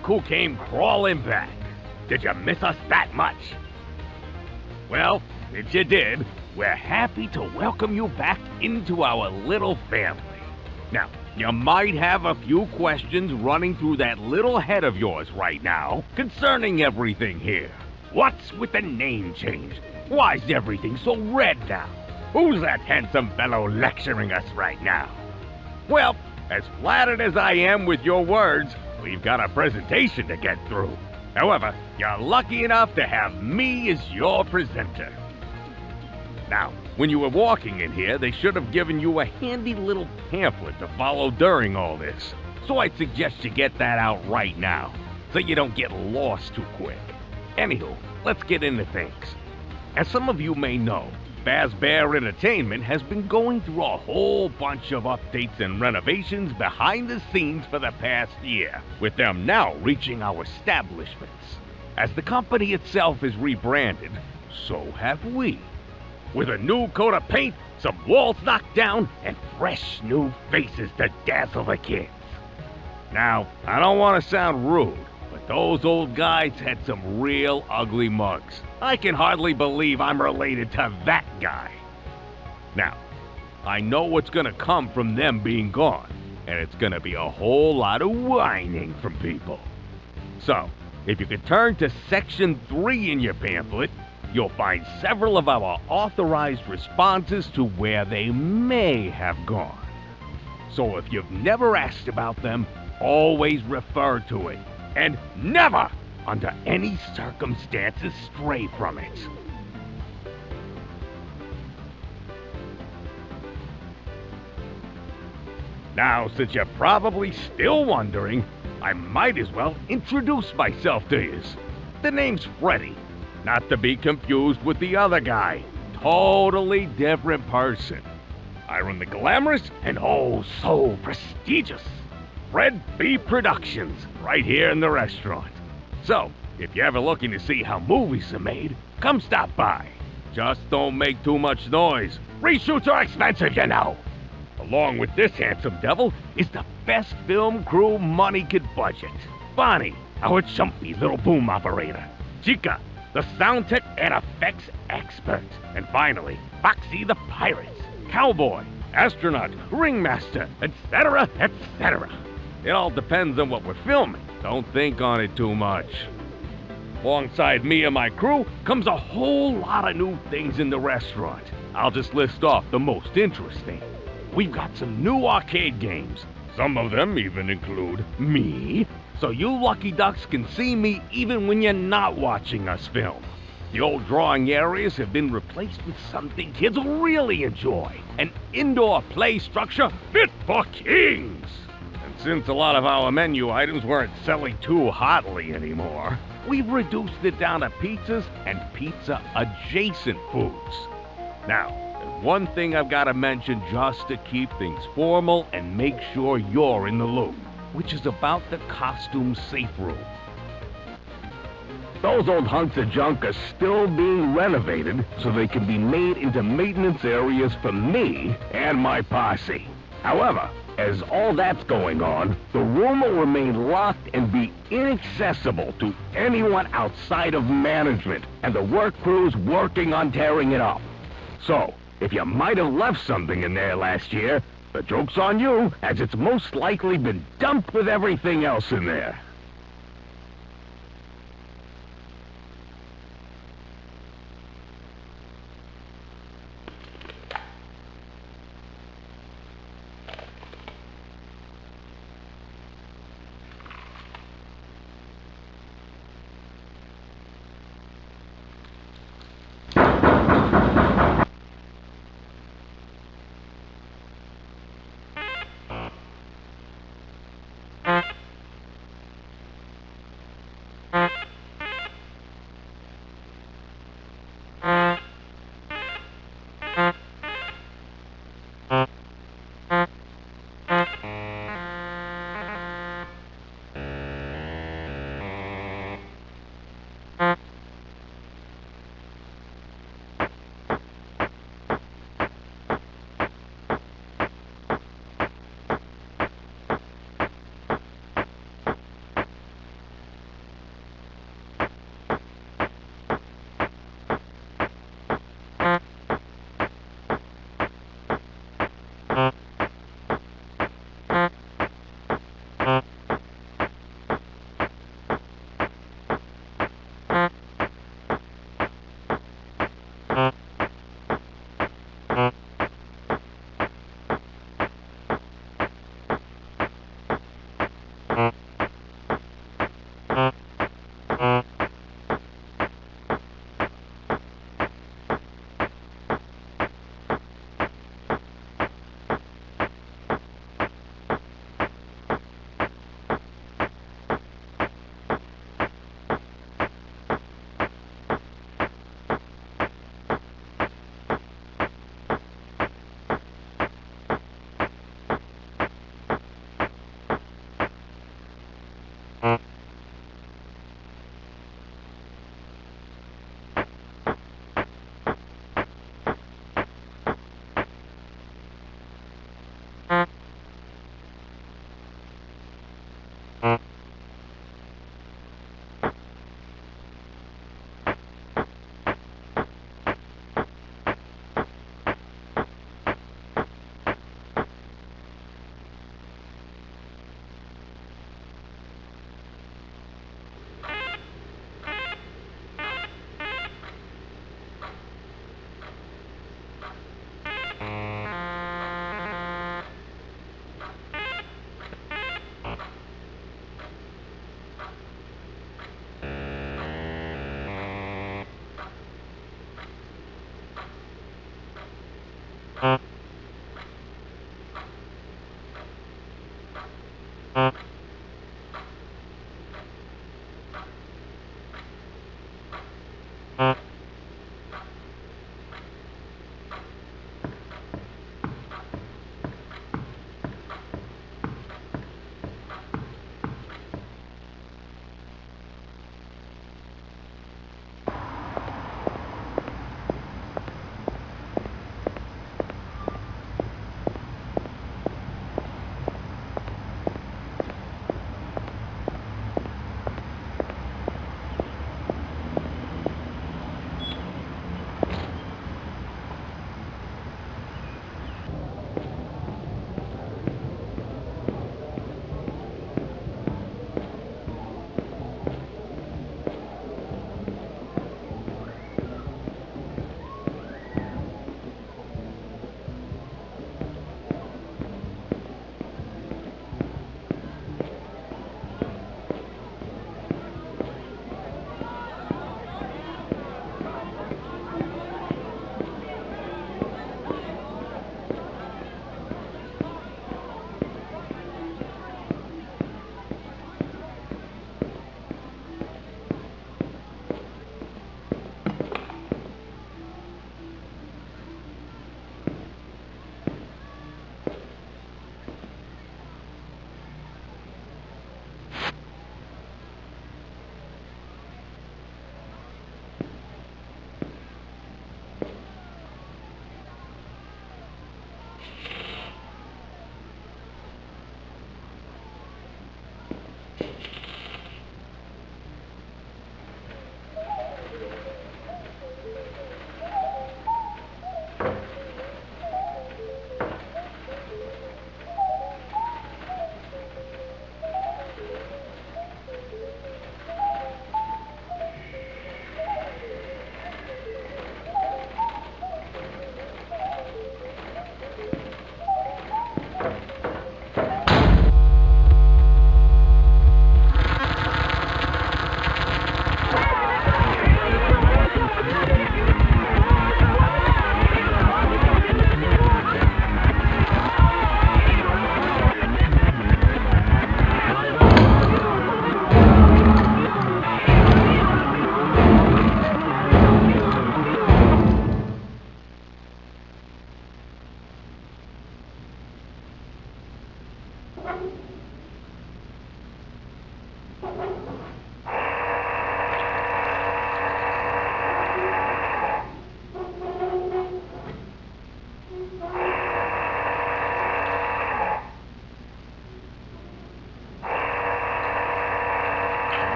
look who came crawling back. Did you miss us that much? Well, if you did, we're happy to welcome you back into our little family. Now, you might have a few questions running through that little head of yours right now concerning everything here. What's with the name change? Why's everything so red now? Who's that handsome fellow lecturing us right now? Well, as flattered as I am with your words, we've got a presentation to get through. However, you're lucky enough to have me as your presenter. Now, when you were walking in here, they should have given you a handy little pamphlet to follow during all this. So I'd suggest you get that out right now, so you don't get lost too quick. Anywho, let's get into things. As some of you may know, Fazbear Entertainment has been going through a whole bunch of updates and renovations behind the scenes for the past year, with them now reaching our establishments. As the company itself is rebranded, so have we. With a new coat of paint, some walls knocked down, and fresh new faces to dazzle the kids. Now, I don't want to sound rude, but those old guys had some real ugly mugs. I can hardly believe I'm related to that guy. Now, I know what's gonna come from them being gone, and it's gonna be a whole lot of whining from people. So, if you could turn to section 3 in your pamphlet, you'll find several of our authorized responses to where they may have gone. So if you've never asked about them, always refer to it, and never, under any circumstances, stray from it. Now, since you're probably still wondering, I might as well introduce myself to you. The name's Freddy, not to be confused with the other guy. Totally different person. I run the glamorous and oh so prestigious Fred B Productions right here in the restaurant. So, if you're ever looking to see how movies are made, come stop by. Just don't make too much noise. Reshoots are expensive, you know. Along with this handsome devil is the best film crew money could budget. Bonnie, our chumpy little boom operator. Chica, the sound tech and effects expert. And finally, Foxy the pirate, cowboy, astronaut, ringmaster, etc., etc. It all depends on what we're filming. Don't think on it too much. Alongside me and my crew comes a whole lot of new things in the restaurant. I'll just list off the most interesting. We've got some new arcade games. Some of them even include me, so you lucky ducks can see me even when you're not watching us film. The old drawing areas have been replaced with something kids will really enjoy. An indoor play structure fit for kings. And since a lot of our menu items weren't selling too hotly anymore, we've reduced it down to pizzas and pizza-adjacent foods. Now, there's one thing I've got to mention just to keep things formal and make sure you're in the loop, which is about the costume safe room. Those old hunks of junk are still being renovated so they can be made into maintenance areas for me and my posse. However, as all that's going on, the room will remain locked and be inaccessible to anyone outside of management and the work crews working on tearing it up. So, if you might have left something in there last year, the joke's on you, as it's most likely been dumped with everything else in there.